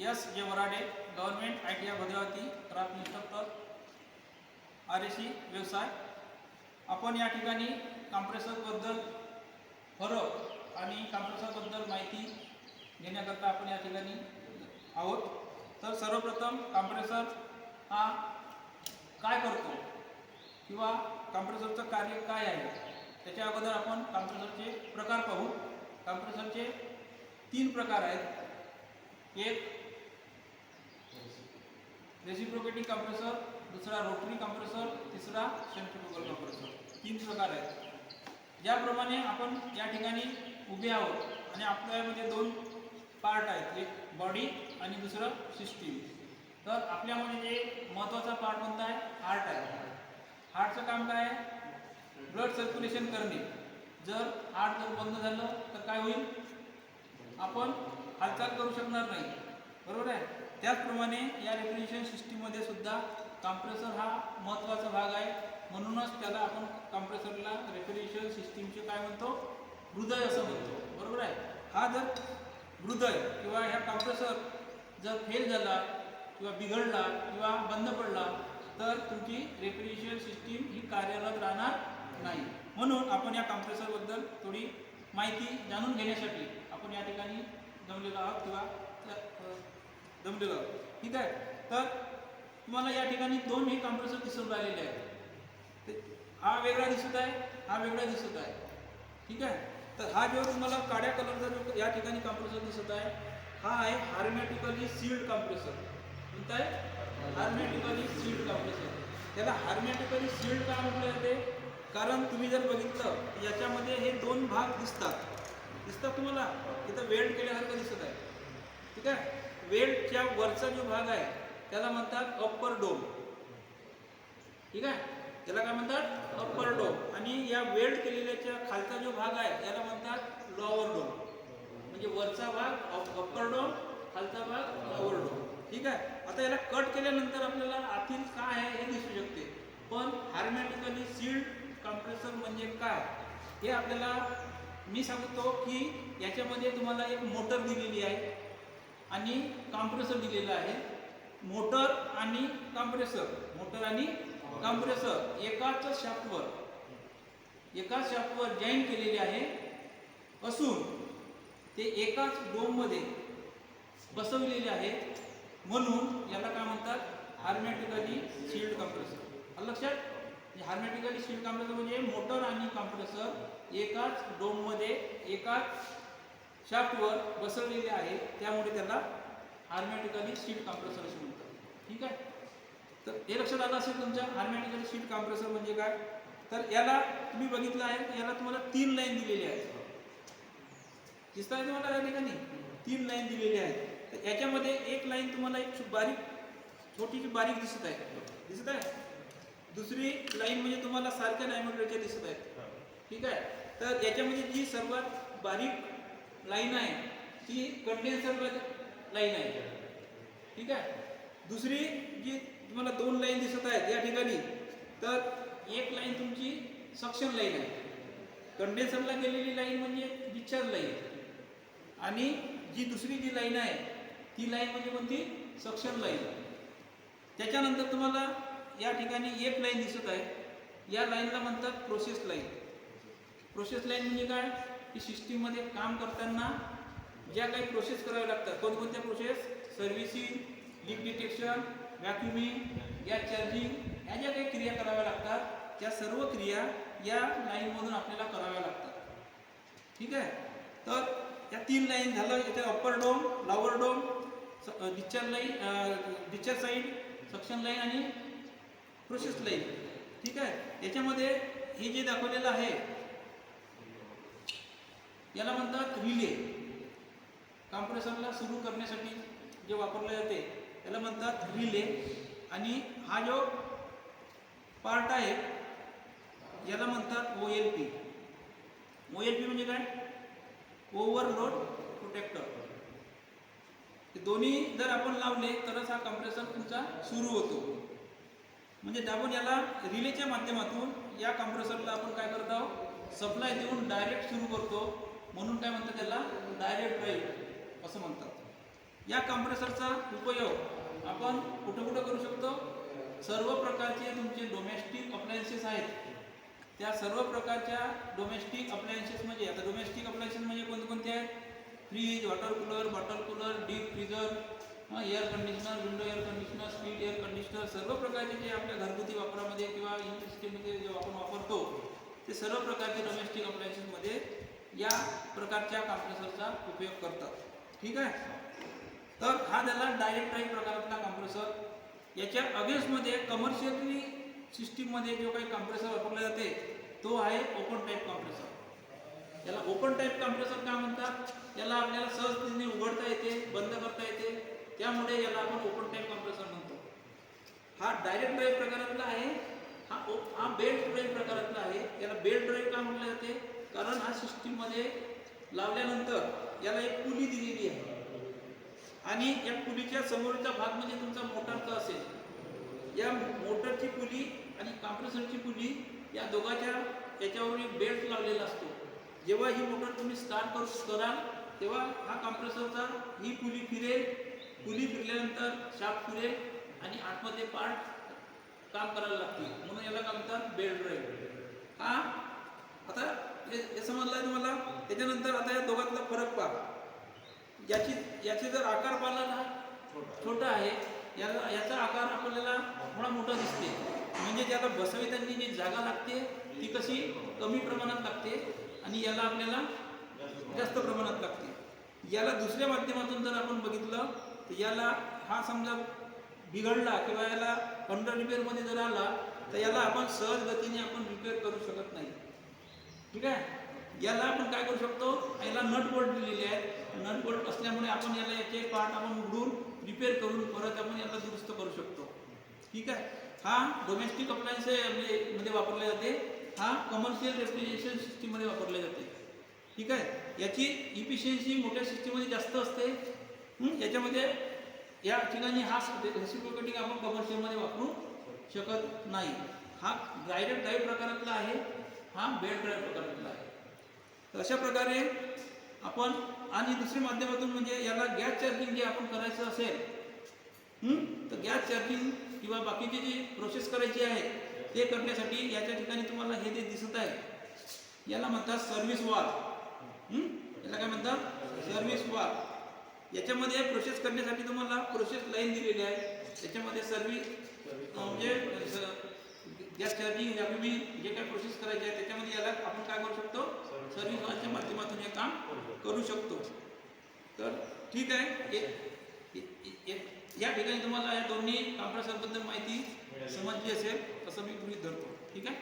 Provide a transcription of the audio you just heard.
S जे Varade, government ITI Bhadravati, craft instructor, RAC व्यवसाय. आपण या ठिकाणी कॉम्प्रेसरबद्दल फरक आणि कॉम्प्रेसरबद्दल माहिती घेण्याकरता आपण या ठिकाणी आहोत. तर सर्वप्रथम कॉम्प्रेसर हा काय करतो किंवा कॉम्प्रेसरचं कार्य काय आहे त्याच्या अगोदर आपण कॉम्प्रेसरचे प्रकार पाहू. कॉम्प्रेसरचे 3 प्रकार आहेत. एक रेसिप्रोकेटिंग कॉम्प्रेसर, दुसरा रोटरी कॉम्प्रेसर, तिसरा सेंट्रिफ्युगल कॉम्प्रेसर. 3 प्रकार आहेत. ज्याप्रमाणे आपण या ठिकाणी उभे आहोत आणि आपल्यामध्ये 2 पार्ट आहेत, एक बॉडी आणि दुसरं सिस्टीम. तर आपल्यामध्ये जे महत्त्वाचा पार्ट कोणता आहे? हार्ट आहे. हार्टचं काम काय आहे? ब्लड सर्क्युलेशन करणे. जर हार्ट जर बंद झालं तर काय होईल? आपण हालचाल करू शकणार नाही, बरोबर आहे. त्याचप्रमाणे या रेफ्रिजरेशन सिस्टीममध्ये सुद्धा कॉम्प्रेसर हा महत्त्वाचा भाग आहे. म्हणूनच त्याला आपण कॉम्प्रेसरला रेफ्रिजरेशन सिस्टीमचे काय म्हणतो? हृदय असं म्हणतो, बरोबर आहे. हा जर हृदय किंवा ह्या कॉम्प्रेसर जर फेल झाला किंवा बिघडला किंवा बंद पडला तर तुमची रेफ्रिजरेशन सिस्टीम ही कार्यरत राहणार नाही. म्हणून आपण या कॉम्प्रेसरबद्दल थोडी माहिती जाणून घेण्यासाठी आपण या ठिकाणी जमलेलो आहोत किंवा जमलेलो आहोत, ठीक आहे. तर तुम्हाला या ठिकाणी 2 हे कॉम्प्रेसर दिसून राहिलेले आहेत. हा वेगळा दिसत आहे, हा वेगळा दिसत आहे, ठीक आहे. तर हा जो तुम्हाला काळ्या कलरचा जो या ठिकाणी कॉम्प्रेसर दिसत आहे हा आहे हार्मेटिकली सील्ड कॉम्प्रेसर. कोणता आहे? Hermetically sealed compressor. त्याला हार्मेटिकली सील्ड का म्हटलं जाते? कारण तुम्ही जर बघितलं याच्यामध्ये हे 2 भाग दिसतात तुम्हाला. इथं वेल्ड केल्यासारखं दिसत आहे, ठीक आहे. वेल्डच्या वरचा जो भाग आहे त्याला म्हणतात अप्पर डोम, ठीक आहे. त्याला काय म्हणतात? Upper dome. आणि या वेल्ड केलेल्याच्या खालचा जो भाग आहे याला म्हणतात लोअर डोम. म्हणजे वरचा भाग अप्पर डोम, खालचा भाग लोअर डोम, ठीक आहे. आता याला कट केल्यानंतर आपल्याला आतील काय आहे हे दिसू शकते. पण हार्मेटिकली सील्ड कॉम्प्रेसर म्हणजे काय हे आपल्याला मी सांगतो की याच्यामध्ये तुम्हाला एक मोटर दिलेली आहे आणि कॉम्प्रेसर दिलेला आहे. मोटर आणि कॉम्प्रेसर, मोटर आणि कॉम्प्रेसर एकाच शाफ्टवर जॉईन केलेले आहे असून ते एकाच डोममध्ये बसवलेले आहे. म्हणून याला काय म्हणतात? हार्मेटिकली सील्ड कॉम्प्रेसर. लक्षात. हार्मेटिकली सील्ड कॉम्प्रेसर म्हणजे मोटर आणि कॉम्प्रेसर एकाच डोममध्ये एकाच शाफ्टवर बसवलेले आहे, त्यामुळे त्याला हार्मेटिकली सील्ड कॉम्प्रेसर असे म्हणतात, ठीक आहे. तर हे लक्षात आलं असेल तुमच्या हार्मेटिकली सील्ड कॉम्प्रेसर म्हणजे काय. तर याला तुम्ही बघितलं आहे, याला तुम्हाला 3 लाईन दिलेली आहेत. दिसत आहे तुम्हाला या ठिकाणी 3 लाईन दिलेली आहेत. तर याच्यामध्ये एक लाईन तुम्हाला एक छोटीशी बारीक दिसत आहे. दुसरी लाईन म्हणजे तुम्हाला सारख्या डायमीटरच्या दिसत आहेत, ठीक आहे. तर याच्यामध्ये जी सर्वात बारीक लाईन आहे ती कंडेन्सर लाईन आहे, ठीक आहे. दुसरी जी तुम्हाला 2 लाईन दिसत आहेत या ठिकाणी, तर एक लाईन तुमची सक्शन लाईन आहे. कंडेन्सरला गेलेली लाईन म्हणजे डिस्चार्ज लाईन आणि जी दुसरी जी लाईन आहे ती लाईन म्हणजे कोणती? Suction line. त्याच्यानंतर तुम्हाला या ठिकाणी एक लाईन दिसत आहे, या लाईनला म्हणतात प्रोसेस लाईन. प्रोसेस लाईन म्हणजे काय? की सिस्टीममध्ये काम करताना ज्या काही प्रोसेस कराव्या लागतात. कोणकोणत्या process? Servicing, leak detection, vacuuming, gas charging, ह्या ज्या काही क्रिया कराव्या लागतात त्या सर्व क्रिया या लाईनमधून आपल्याला कराव्या लागतात, ठीक आहे. तर या 3 लाईन झालं. याच्यात upper dome, lower dome, discharge side, suction line आणि प्रोसेस लाईन, ठीक आहे. याच्यामध्ये हे जे दाखवलेलं आहे याला म्हणतात रिले. कॉम्प्रेसरला सुरू करण्यासाठी जे वापरले जाते त्याला म्हणतात रिले. आणि हा जो पार्ट आहे याला म्हणतात OLP. OLP म्हणजे काय? Overload protector. हे दोन्ही जर आपण लावले तरच हा कॉम्प्रेसर तुमचा सुरू होतो. म्हणजे दाबून याला रिलेच्या माध्यमातून या कॉम्प्रेसरला आपण काय करत आहोत? सप्लाय देऊन डायरेक्ट सुरू करतो. म्हणून काय म्हणतात त्याला? डायरेक्ट ड्राईव्ह असं म्हणतात. या कॉम्प्रेसरचा उपयोग आपण कुठं कुठं करू शकतो? सर्व प्रकारचे तुमचे डोमेस्टिक अप्लायन्सेस आहेत, त्या सर्व प्रकारच्या डोमेस्टिक अप्लायन्सेस म्हणजे, आता डोमेस्टिक अप्लायन्सेस म्हणजे कोणते आहेत? Fridge, water cooler, bottle cooler, deep freezer, air conditioner, window air conditioner, speed air conditioner, सर्व प्रकारचे जे आपल्या घरगुती वापरामध्ये किंवा इंडस्ट्रीमध्ये जे आपण वापरतो ते सर्व प्रकारचे डोमेस्टिक अप्लायन्सेसमध्ये या प्रकारच्या कॉम्प्रेसरचा उपयोग करतात. ठीक आहे. तर हा झाला डायरेक्ट ड्राईव्ह प्रकारातला कॉम्प्रेसर. याच्या अगेन्स्टमध्ये कमर्शियली सिस्टीममध्ये जो काही कॉम्प्रेसर वापरला जाते तो आहे ओपन टाईप कॉम्प्रेसर. याला ओपन टाईप कॉम्प्रेसर का म्हणतात? याला आपल्याला सहजतेने उघडता येते, बंद करता येते, त्यामुळे याला आपण ओपन टाईप कॉम्प्रेसर म्हणतो. हा डायरेक्ट ड्राईव्ह प्रकारातला आहे, हा बेल्ट ड्राईव्ह प्रकारातला आहे. याला बेल्ट ड्राईव्ह का म्हटले जाते? कारण हा सिस्टीममध्ये लावल्यानंतर याला एक पुली दिलेली आहे आणि या पुलीच्या समोरचा भाग म्हणजे तुमचा मोटरचा असेल. या मोटरची पुली आणि कॉम्प्रेसरची पुली या दोघांच्या याच्यावर एक बेल्ट लावलेला असतो. जेव्हा ही मोटर तुम्ही स्टार्ट कराल तेव्हा हा कॉम्प्रेसरचा ही पुली फिरेल, पुली फिरल्यानंतर शाफ्ट फिरेल आणि आतमध्ये पार्ट काम करायला लागतील, म्हणून याला काय म्हणतात? Belt drive. हा आता हे समजलं आहे तुम्हाला. त्याच्यानंतर आता या दोघांतला फरक पहा. याचे जर आकार पाहिला ना छोटा आहे, याचा आकार आपल्याला थोडा मोठा दिसते, म्हणजे त्याला बसविताना जी जागा लागते ती कशी कमी प्रमाणात लागते आणि याला आपल्याला जास्त प्रमाणात लागते. याला दुसऱ्या माध्यमातून जर आपण बघितलं तर याला हा समजा बिघडला किंवा याला अंडर रिपेअरमध्ये जर आला तर याला आपण सहज गतीने आपण रिपेअर करू शकत नाही. ठीक आहे. याला आपण काय करू शकतो? याला नट बोल्ट दिलेले आहेत. नट बोल्ट असल्यामुळे आपण याला याचे पार्ट आपण उघडून रिपेअर करून परत आपण याला दुरुस्त करू शकतो. ठीक आहे. हा डोमेस्टिक अप्लायन्स मध्ये वापरले जाते, हा कमर्शियल रेफ्रिजरेशन सिस्टीममध्ये वापरले जाते. ठीक आहे. याची इफिशियन्सी मोठ्या सिस्टीममध्ये जास्त असते. याच्यामध्ये या ठिकाणी हा रेसिप्रोकेटिंग आपण कमर्शियलमध्ये वापरू शकत नाही. हा डायरेक्ट ड्राईव्ह प्रकारातला आहे, हा बेल्ट ड्राईव्ह प्रकारातला आहे. तर अशा प्रकारे आपण आणि दुसऱ्या माध्यमातून म्हणजे याला गॅस चार्जिंग जे आपण करायचं असेल तर गॅस चार्जिंग किंवा बाकीची जी प्रोसेस करायची आहे ते करण्यासाठी याच्या ठिकाणी तुम्हाला हे जे दिसत आहे याला म्हणतात सर्व्हिस वाल्व. याला काय म्हणतात? Service valve. याच्यामध्ये प्रोसेस करण्यासाठी तुम्हाला प्रोसेस लाईन दिलेली आहे. त्याच्यामध्ये सर्व्हिस म्हणजे गॅस चार्जिंग तुम्ही जे काही प्रोसेस करायची आहे त्याच्यामध्ये याला आपण काय करू शकतो? सर्व्हिस वाल्वच्या माध्यमातून हे काम करू शकतो. तर ठीक आहे. या ठिकाणी तुम्हाला या दोन्ही कॉम्प्रेसरबद्दल माहिती समजली असेल असं मी गृहीत धरतो. ठीक आहे.